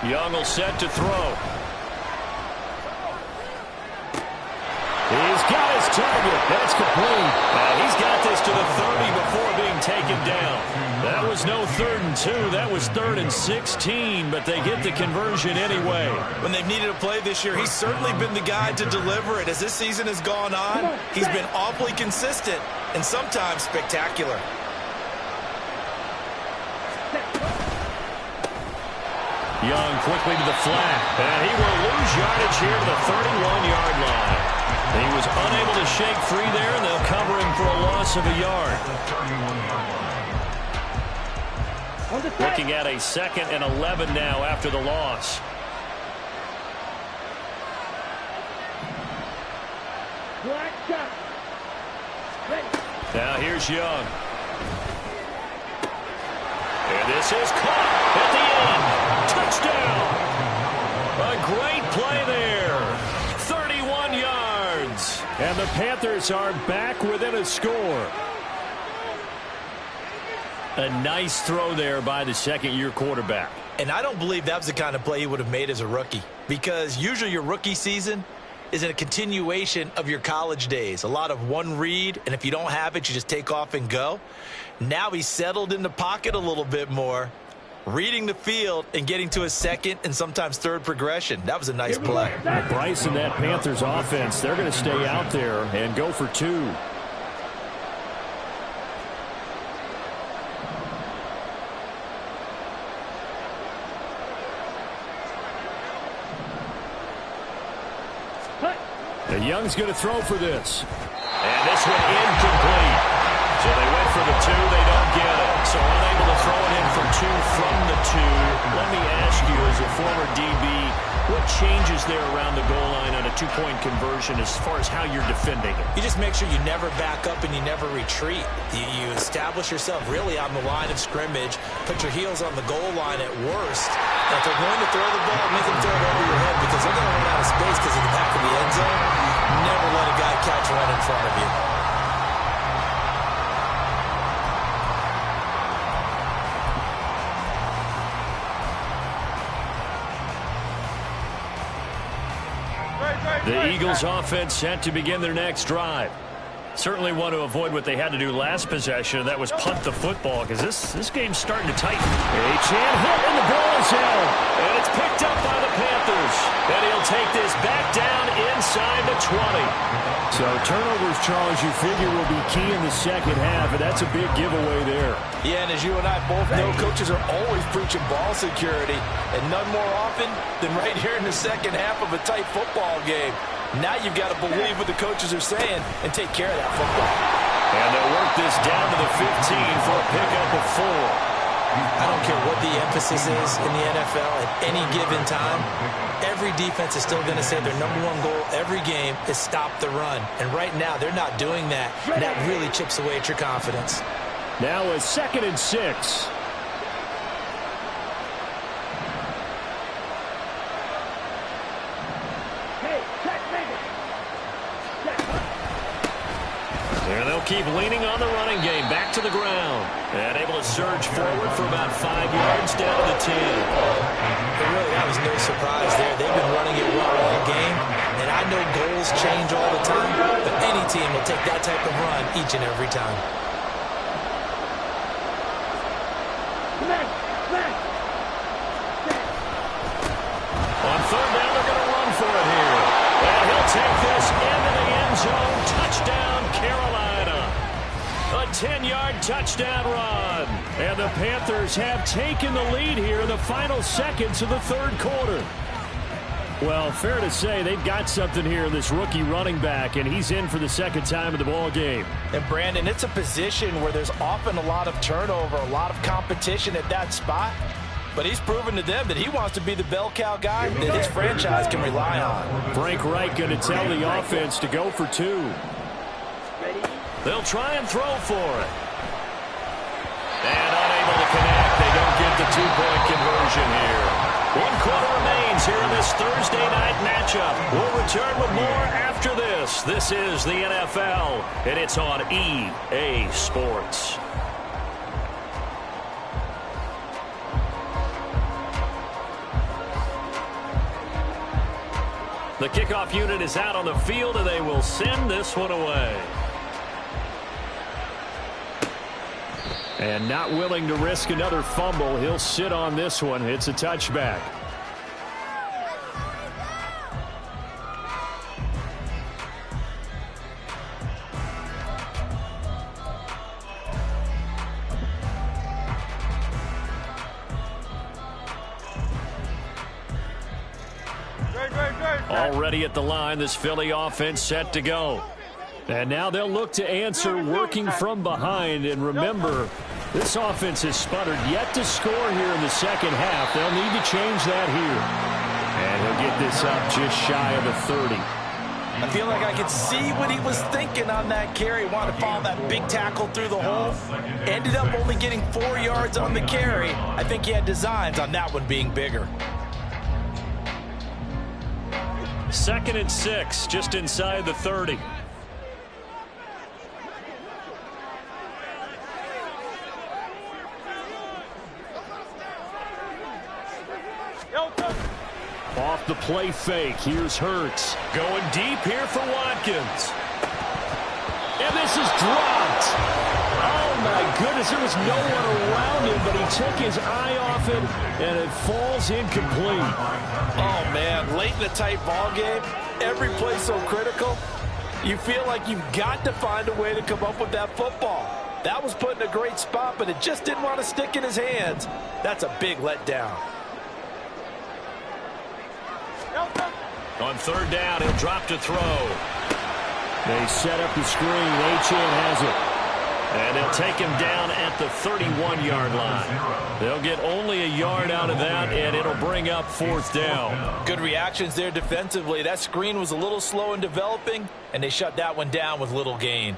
[SPEAKER 1] Young will set to throw. He's got his target. That's complete. He's got this to the 30 before being taken down. That was no 3rd and 2. That was 3rd and 16, but they get the conversion anyway.
[SPEAKER 2] When they've needed a play this year, he's certainly been the guy to deliver it. As this season has gone on, he's been awfully consistent and sometimes spectacular.
[SPEAKER 1] Young quickly to the flat, and he will lose yardage here to the 31-yard line. He was unable to shake free there, and they'll cover him for a loss of a yard. Looking at a 2nd and 11 now after the loss. Now here's Young. And this is caught at the end. Touchdown. A great play there. 31 yards. And the Panthers are back within a score. A nice throw there by the 2nd-year quarterback.
[SPEAKER 2] And I don't believe that was the kind of play he would have made as a rookie, because usually your rookie season is a continuation of your college days. A lot of one read, and if you don't have it, you just take off and go. Now he's settled in the pocket a little bit more, reading the field and getting to his 2nd and sometimes 3rd progression. That was a nice play.
[SPEAKER 1] Bryce and that Panthers offense, they're going to stay out there and go for 2. And Young's going to throw for this. And this one incomplete. So they went for the 2. They don't get it. So unable to throw it in for 2 from the 2. Let me ask you, as a former DB, what changes there around the goal line on a two-point conversion as far as how you're defending it?
[SPEAKER 2] You just make sure you never back up and you never retreat. You establish yourself really on the line of scrimmage, put your heels on the goal line at worst. And if they're going to throw the ball, make them throw it over your head because they're going to run out of space because of the back of the end zone. Never let a guy catch one in front of you.
[SPEAKER 1] The Eagles offense set to begin their next drive. Certainly want to avoid what they had to do last possession, and that was punt the football, because this game's starting to tighten. Achane hit, and the ball is held. And it's picked up by the Panthers. And he'll take this back down inside the 20.
[SPEAKER 6] So turnovers, Charles, you figure will be key in the second half, and that's a big giveaway there.
[SPEAKER 4] Yeah, and as you and I both know, coaches are always preaching ball security, and none more often than right here in the second half of a tight football game. Now you've got to believe what the coaches are saying and take care of that football.
[SPEAKER 1] And they'll work this down to the 15 for a pickup of 4.
[SPEAKER 2] I don't care what the emphasis is in the NFL at any given time. Every defense is still going to say their number one goal every game is stop the run. And right now they're not doing that. And that really chips away at your confidence.
[SPEAKER 6] Now a 2nd and 6.
[SPEAKER 1] And they'll keep leaning on the running game. Back to the ground. And able to surge forward for about 5 yards down to the 10.
[SPEAKER 2] Really, that was no surprise there. They've been running it well all game. And I know goals change all the time, but any team will take that type of run each and every time.
[SPEAKER 1] On 3rd down, they're going to run for it here. And he'll take this into the end zone. Touchdown, Carolina. A 10-yard touchdown run. And the Panthers have taken the lead here in the final seconds of the 3rd quarter.
[SPEAKER 6] Well, fair to say they've got something here in this rookie running back, and he's in for the 2nd time of the ball game.
[SPEAKER 4] And Brandon, it's a position where there's often a lot of turnover, a lot of competition at that spot. But he's proven to them that he wants to be the bell cow guy that his franchise can rely on.
[SPEAKER 6] Frank Reich going to tell the offense to go for 2.
[SPEAKER 1] They'll try and throw for it. And unable to connect. They don't get the 2-point conversion here. 1 quarter remains here in this Thursday night matchup. We'll return with more after this. This is the NFL, and it's on EA Sports. The kickoff unit is out on the field, and they will send this one away.
[SPEAKER 6] And not willing to risk another fumble, he'll sit on this one. It's a touchback.
[SPEAKER 1] Already at the line, this Philly offense set to go.
[SPEAKER 6] And now they'll look to answer working from behind. And remember, this offense has sputtered yet to score here in the second half. They'll need to change that here. And he'll get this up just shy of the 30.
[SPEAKER 4] I feel like I could see what he was thinking on that carry. Wanted to follow that big tackle through the hole. Ended up only getting 4 yards on the carry. I think he had designs on that one being bigger.
[SPEAKER 1] 2nd and 6, just inside the 30.
[SPEAKER 6] Off the play fake, here's Hurts.
[SPEAKER 1] Going deep here for Watkins.
[SPEAKER 6] And this is dropped. Oh, my goodness, there was no one around him, but he took his eye off it, and it falls incomplete.
[SPEAKER 4] Oh, man, late in the tight ball game, every play so critical, you feel like you've got to find a way to come up with that football. That was put in a great spot, but it just didn't want to stick in his hands. That's a big letdown.
[SPEAKER 1] On 3rd down, he'll drop to throw.
[SPEAKER 6] They set up the screen. Achane has it. And they'll take him down at the 31-yard line. They'll get only a yard out of that, and it'll bring up 4th down.
[SPEAKER 2] Good reactions there defensively. That screen was a little slow in developing, and they shut that one down with little gain.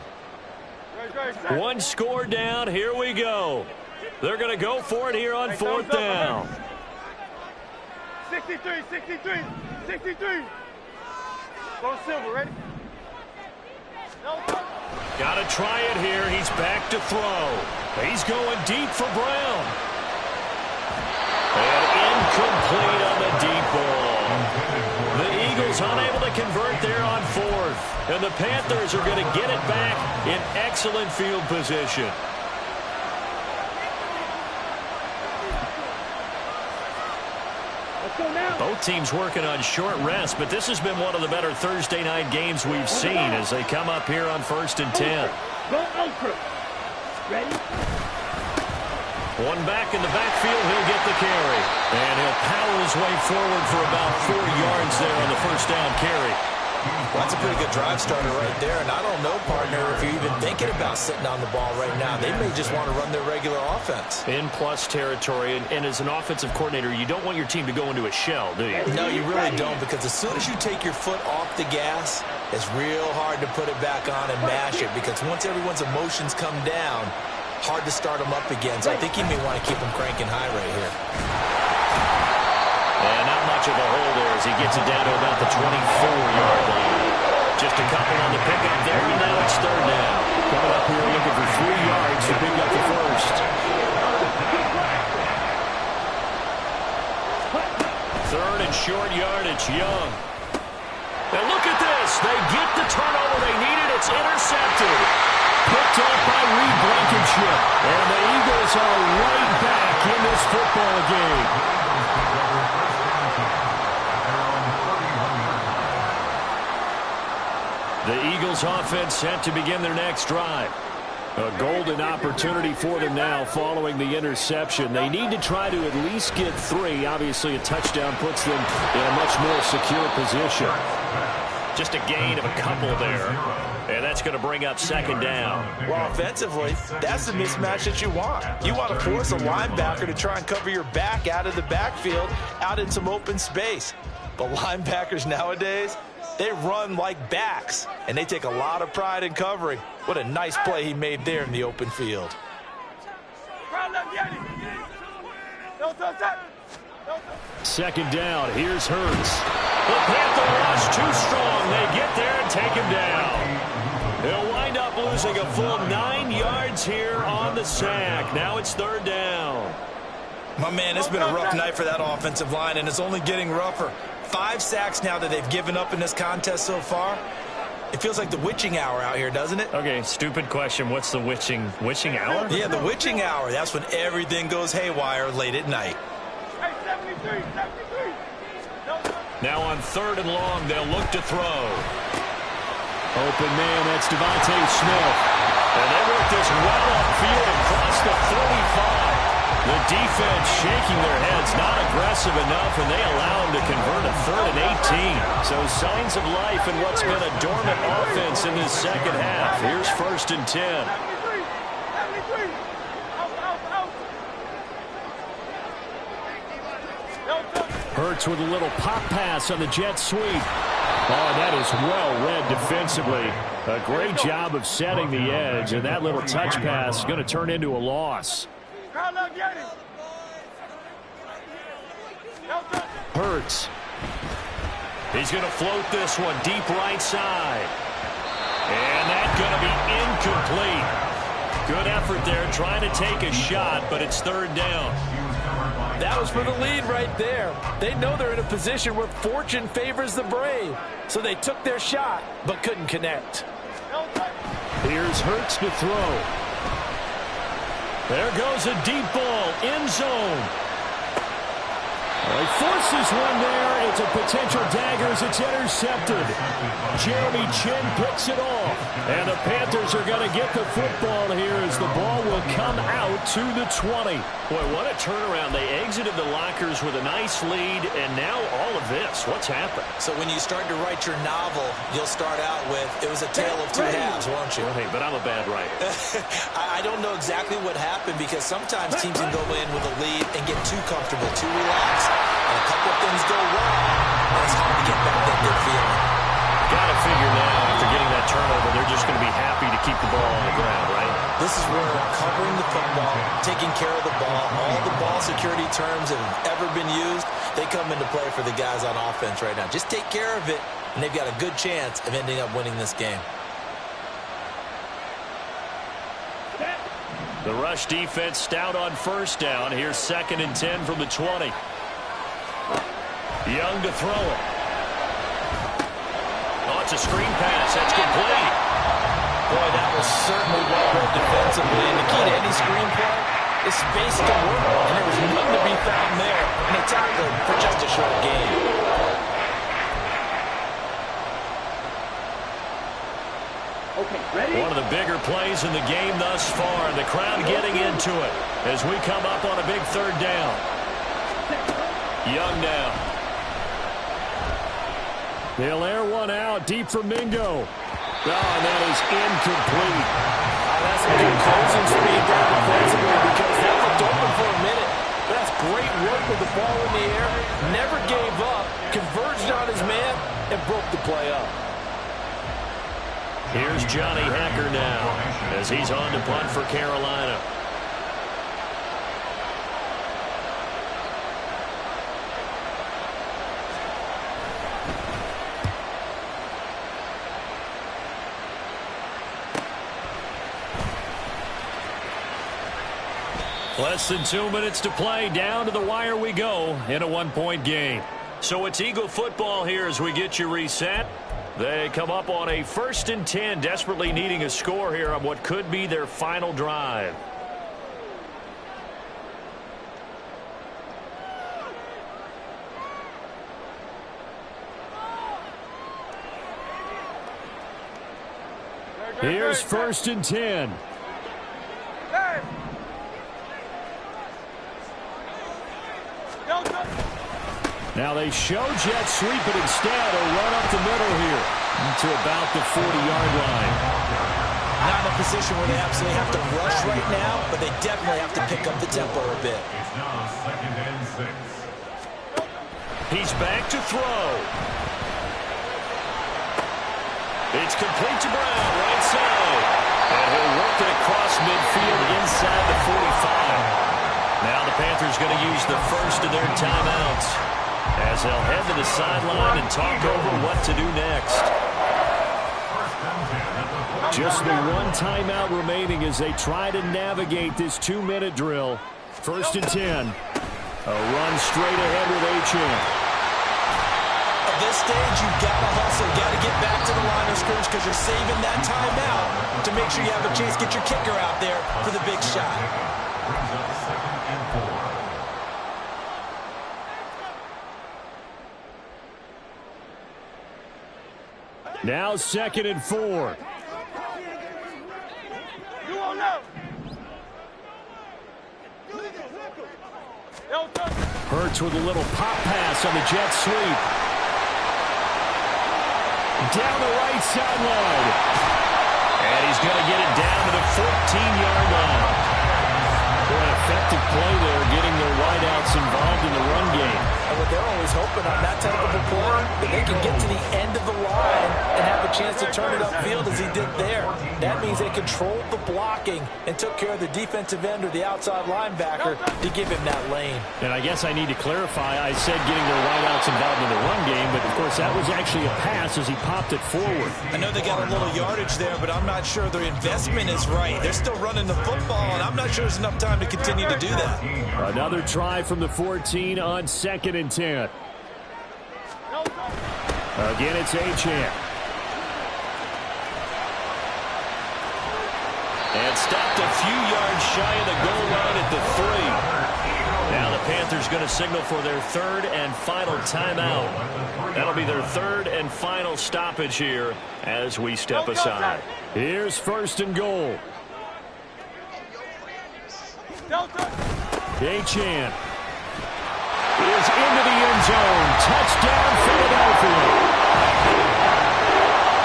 [SPEAKER 6] One score down. Here we go. They're going to go for it here on 4th down.
[SPEAKER 3] 63. Go Silver, ready?
[SPEAKER 6] Got to try it here. He's back to throw. He's going deep for Brown. And incomplete on the deep ball. The Eagles unable to convert there on 4th. And the Panthers are going to get it back in excellent field position. Both teams working on short rest, but this has been one of the better Thursday night games we've seen as they come up here on 1st and 10.
[SPEAKER 3] Go Ultra. Ready?
[SPEAKER 6] One back in the backfield, he'll get the carry. And he'll power his way forward for about 4 yards there on the 1st down carry.
[SPEAKER 2] Well, that's a pretty good drive starter right there. And I don't know, partner, if you're even thinking about sitting on the ball right now. They may just want to run their regular offense.
[SPEAKER 6] In plus territory. And as an offensive coordinator, you don't want your team to go into a shell, do you?
[SPEAKER 2] No, you really don't, because as soon as you take your foot off the gas, it's real hard to put it back on and mash it, because once everyone's emotions come down, hard to start them up again. So I think you may want to keep them cranking high right here.
[SPEAKER 6] And not much of a hole there as he gets it down to about the 24-yard line. Just a couple on the pickup there, and now it's 3rd down. Coming up here looking for 3 yards to pick up the 1st. 3rd and short yardage, Young. And look at this. They get the turnover they needed. It's intercepted. Picked up by Reed Blankenship. And the Eagles are right back in this football game. The Eagles offense set to begin their next drive. A golden opportunity for them now following the interception. They need to try to at least get 3. Obviously, a touchdown puts them in a much more secure position. Just a gain of a couple there. And that's going to bring up 2nd down.
[SPEAKER 2] Well, offensively, that's the mismatch that you want. You want to force a linebacker to try and cover your back out of the backfield, out in some open space. But linebackers nowadays, they run like backs, and they take a lot of pride in covering. What a nice play he made there in the open field.
[SPEAKER 6] 2nd down. Here's Hurts. The Panther rush too strong. They get there and take him down. They'll wind up losing a full 9 yards here on the sack. Now it's 3rd down.
[SPEAKER 2] My man, it's been a rough night for that offensive line, and it's only getting rougher. 5 sacks now that they've given up in this contest so far. It feels like the witching hour out here, doesn't it?
[SPEAKER 6] Okay, stupid question. What's the witching hour?
[SPEAKER 2] Yeah, the witching hour. That's when everything goes haywire late at night.
[SPEAKER 3] Hey, 73.
[SPEAKER 6] Now on 3rd and long, they'll look to throw. Open man, that's Devontae Smith. And they work this well upfield across the 35. The defense shaking their heads, not aggressive enough, and they allow them to convert a 3rd and 18. So signs of life in what's been a dormant offense in this 2nd half. Here's 1st and 10. Hurts with a little pop pass on the jet sweep. Oh, that is well read defensively. A great job of setting the edge, and that little touch pass is going to turn into a loss. Hurts. He's going to float this one deep right side. And that's going to be incomplete. Good effort there trying to take a shot, but it's 3rd down.
[SPEAKER 4] That was for the lead right there. They know they're in a position where fortune favors the brave. So they took their shot, but couldn't connect.
[SPEAKER 6] Here's Hurts to throw. There goes a deep ball, end zone. He forces one there, it's a potential dagger as it's intercepted. Jeremy Chin picks it off. And the Panthers are going to get the football here as the ball will come out to the 20.
[SPEAKER 7] Boy, what a turnaround. They exited the lockers with a nice lead, and now all of this. What's happened?
[SPEAKER 2] So when you start to write your novel, you'll start out with, it was a tale of two halves, won't you?
[SPEAKER 7] Well, hey, but I'm a bad writer.
[SPEAKER 2] I don't know exactly what happened because sometimes teams can go in with a lead and get too comfortable, too relaxed, and a couple of things go wrong, and it's hard to get back that good feeling.
[SPEAKER 7] Got to figure now, after getting that turnover, they're just going to be happy to keep the ball on the ground, right?
[SPEAKER 2] This is where covering the football, taking care of the ball, all the ball security terms that have ever been used, they come into play for the guys on offense right now. Just take care of it, and they've got a good chance of ending up winning this game.
[SPEAKER 6] The rush defense stout on first down. Here's 2nd and 10 from the 20. Young to throw it. Oh, it's a screen pass. That's complete.
[SPEAKER 4] Boy, that was certainly well read defensively. And the key to any screen play is space to work. And there was none to be found there. And they tackled for just a short gain.
[SPEAKER 3] Okay, ready?
[SPEAKER 6] One of the bigger plays in the game thus far. The crowd getting into it as we come up on a big 3rd down. Young now. They'll air one out deep for Mingo. Oh, and that is incomplete.
[SPEAKER 4] That's some good closing speed there defensively because that looked open for a minute. But that's great work with the ball in the air. Never gave up, converged on his man, and broke the play up.
[SPEAKER 6] Here's Johnny Hacker now as he's on to punt for Carolina. Less than 2 minutes to play. Down to the wire we go in a 1-point game. So it's Eagle football here as we get you reset. They come up on a 1st and 10, desperately needing a score here on what could be their final drive. Here's 1st and 10. Now they show jet sweep, but instead a run up the middle here to about the 40-yard line.
[SPEAKER 2] Not in a position where they absolutely have to rush right now, but they definitely have to pick up the tempo a bit.
[SPEAKER 5] It's now 2nd and 6.
[SPEAKER 6] He's back to throw. It's complete to Brown, right side. And he'll work it across midfield inside the 45. Now the Panthers going to use the first of their timeouts as they'll head to the sideline and talk over what to do next. Just the one timeout remaining as they try to navigate this 2-minute drill. 1st and 10. A run straight ahead with Achane.
[SPEAKER 2] At this stage, you've got to hustle. You've got to get back to the line of scrimmage because you're saving that timeout to make sure you have a chance to get your kicker out there for the big shot.
[SPEAKER 5] Brings up 2nd and 4.
[SPEAKER 6] Now 2nd and 4.
[SPEAKER 3] You won't know.
[SPEAKER 6] Hurts with a little pop pass on the jet sweep. Down the right sideline. And he's going to get it down to the 14-yard line. Boy, effective play there, getting their wideouts involved in the run game.
[SPEAKER 2] And what they're always hoping on that type of a play, that they can get to the end of the line and have a chance to turn it upfield as he did there. That means they controlled the blocking and took care of the defensive end or the outside linebacker to give him that lane.
[SPEAKER 6] And I guess I need to clarify, I said getting their wideouts involved in the run game, but of course that was actually a pass as he popped it forward.
[SPEAKER 2] I know they got a little yardage there, but I'm not sure their investment is right. They're still running the football, and I'm not sure there's enough time to continue to do that.
[SPEAKER 6] Another try from the 14 on 2nd and 10. Again, it's Achane. And stopped a few yards shy of the goal line at the 3.
[SPEAKER 7] Now the Panthers going to signal for their third and final timeout. That'll be their third and final stoppage here as we step aside.
[SPEAKER 6] Here's first and goal. Achane is into the end zone. Touchdown, Philadelphia.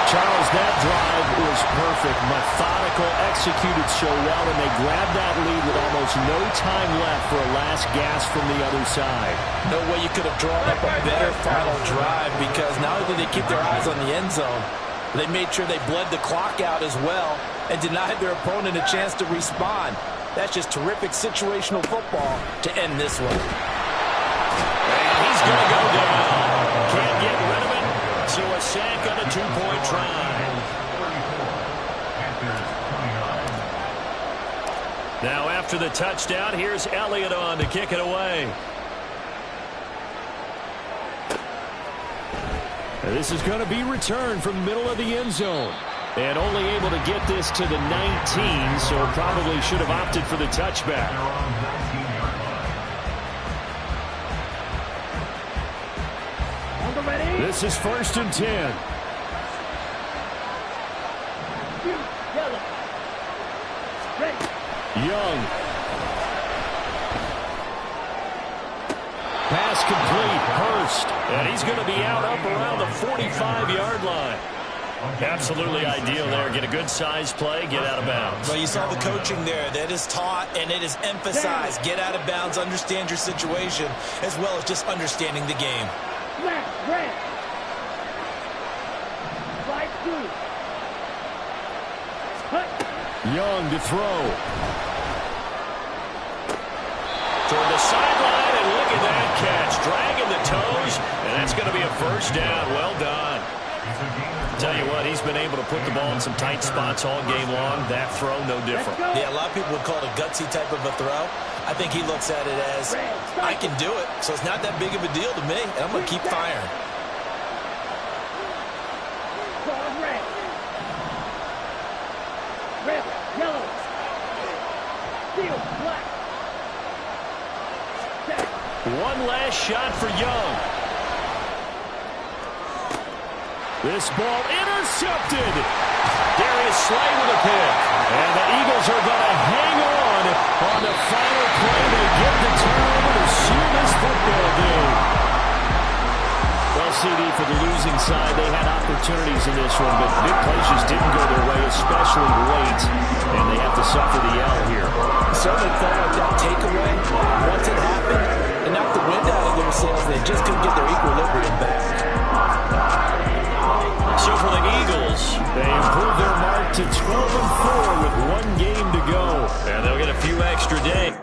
[SPEAKER 6] Charles, that drive was perfect. Methodical, executed so well, and they grabbed that lead with almost no time left for a last gasp from the other side.
[SPEAKER 4] No way you could have drawn up a better final drive, because not only did they keep their eyes on the end zone, they made sure they bled the clock out as well and denied their opponent a chance to respond. That's just terrific situational football to end this one.
[SPEAKER 7] And he's going to go down. Can't get rid of it. So a sack on a two-point try. Now after the touchdown, here's Elliott on to kick it away.
[SPEAKER 6] This is going to be returned from the middle of the end zone. And only able to get this to the 19, so probably should have opted for the touchback. This is first and 10. Young. Pass complete. Hurst.
[SPEAKER 7] And he's going to be out up around the 45-yard line. Absolutely ideal there. Get a good size play, get out of bounds.
[SPEAKER 2] Well, you saw the coaching there. That is taught and it is emphasized. Get out of bounds, understand your situation, as well as just understanding the game.
[SPEAKER 3] Red. Right through.
[SPEAKER 6] Young to throw.
[SPEAKER 7] Toward the sideline, and look at that catch. Dragging the toes, and that's going to be a first down. Well done. Tell you what, he's been able to put the ball in some tight spots all game long. That throw, no different.
[SPEAKER 2] Yeah, a lot of people would call it a gutsy type of a throw. I think he looks at it as, I can do it, so it's not that big of a deal to me, and I'm going to keep firing.
[SPEAKER 3] Red, yellow, steel, black.
[SPEAKER 7] One last shot for Young.
[SPEAKER 6] This ball intercepted.
[SPEAKER 7] Darius Slay with a pick.
[SPEAKER 6] And the Eagles are going to hang on the final play. They get the turnover to seal this football game. Well, CD, for the losing side, they had opportunities in this one, but big plays just didn't go their way, especially late, and they have to suffer the L here.
[SPEAKER 4] Certainly felt like that takeaway, once it happened, it knocked the wind out of their sails. They just couldn't get their equilibrium back.
[SPEAKER 7] So for the Eagles,
[SPEAKER 6] they improved their mark to 12-4 with one game to go.
[SPEAKER 7] And they'll get a few extra days.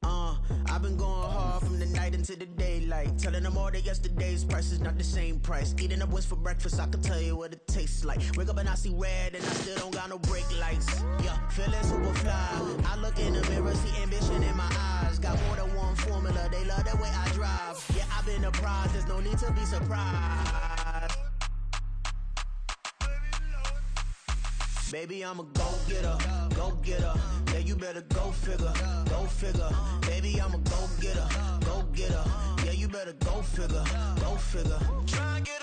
[SPEAKER 8] I've been going hard from the night into the daylight, telling them all that yesterday's price is not the same price. Eating up wings for breakfast, I can tell you what it tastes like. Wake up and I see red and I still don't got no brake lights. Yeah, feeling super fly. I look in the mirror, see ambition in my eyes. Got more than one formula, they love the way I drive. Yeah, I've been a prize, there's no need to be surprised. Baby, I'm a go-getter, go-getter. Yeah, you better go figure, go figure. Baby, I'm a go-getter, go-getter. Yeah, you better go figure, go figure. Try and get a